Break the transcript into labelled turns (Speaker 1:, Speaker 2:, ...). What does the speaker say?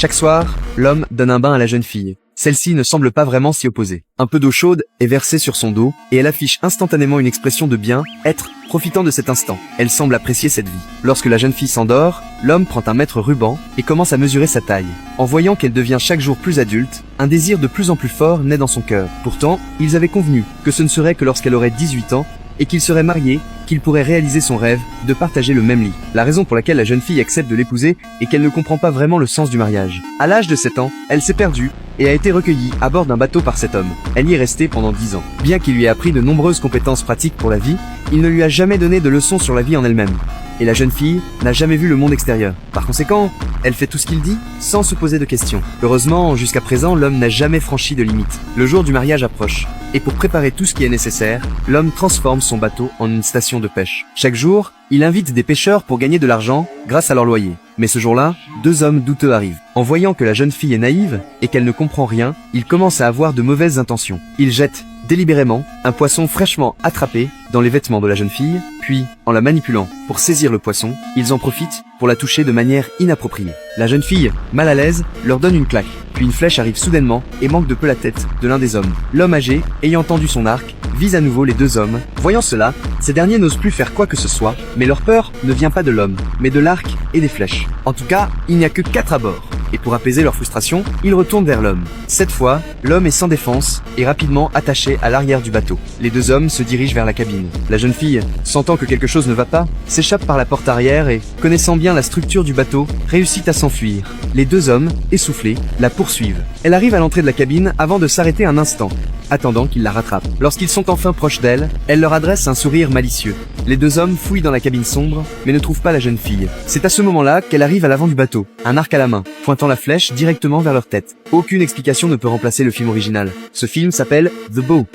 Speaker 1: Chaque soir, l'homme donne un bain à la jeune fille. Celle-ci ne semble pas vraiment s'y opposer. Un peu d'eau chaude est versée sur son dos et elle affiche instantanément une expression de bien-être, profitant de cet instant. Elle semble apprécier cette vie. Lorsque la jeune fille s'endort, l'homme prend un mètre ruban et commence à mesurer sa taille. En voyant qu'elle devient chaque jour plus adulte, un désir de plus en plus fort naît dans son cœur. Pourtant, ils avaient convenu que ce ne serait que lorsqu'elle aurait 18 ans et qu'il serait marié, qu'il pourrait réaliser son rêve de partager le même lit. La raison pour laquelle la jeune fille accepte de l'épouser est qu'elle ne comprend pas vraiment le sens du mariage. À l'âge de 7 ans, elle s'est perdue et a été recueillie à bord d'un bateau par cet homme. Elle y est restée pendant 10 ans. Bien qu'il lui ait appris de nombreuses compétences pratiques pour la vie, il ne lui a jamais donné de leçons sur la vie en elle-même. Et la jeune fille n'a jamais vu le monde extérieur. Par conséquent, elle fait tout ce qu'il dit sans se poser de questions. Heureusement, jusqu'à présent, l'homme n'a jamais franchi de limite. Le jour du mariage approche. Et pour préparer tout ce qui est nécessaire, l'homme transforme son bateau en une station de pêche. Chaque jour, il invite des pêcheurs pour gagner de l'argent grâce à leur loyer. Mais ce jour-là, 2 hommes douteux arrivent. En voyant que la jeune fille est naïve et qu'elle ne comprend rien, ils commencent à avoir de mauvaises intentions. Ils jettent délibérément un poisson fraîchement attrapé dans les vêtements de la jeune fille, puis, en la manipulant pour saisir le poisson, ils en profitent pour la toucher de manière inappropriée. La jeune fille, mal à l'aise, leur donne une claque, puis une flèche arrive soudainement et manque de peu la tête de l'un des hommes. L'homme âgé, ayant tendu son arc, vise à nouveau les 2 hommes. Voyant cela, ces derniers n'osent plus faire quoi que ce soit, mais leur peur ne vient pas de l'homme, mais de l'arc et des flèches. En tout cas, il n'y a que 4 à bord. Et pour apaiser leur frustration, ils retournent vers l'homme. Cette fois, l'homme est sans défense et rapidement attaché à l'arrière du bateau. Les 2 hommes se dirigent vers la cabine. La jeune fille, sentant que quelque chose ne va pas, s'échappe par la porte arrière et, connaissant bien la structure du bateau, réussit à s'enfuir. Les 2 hommes, essoufflés, la poursuivent. Elle arrive à l'entrée de la cabine avant de s'arrêter un instant, attendant qu'ils la rattrapent. Lorsqu'ils sont enfin proches d'elle, elle leur adresse un sourire malicieux. Les 2 hommes fouillent dans la cabine sombre, mais ne trouvent pas la jeune fille. C'est à ce moment-là qu'elle arrive à l'avant du bateau, un arc à la main, pointant la flèche directement vers leur tête. Aucune explication ne peut remplacer le film original. Ce film s'appelle The Bow,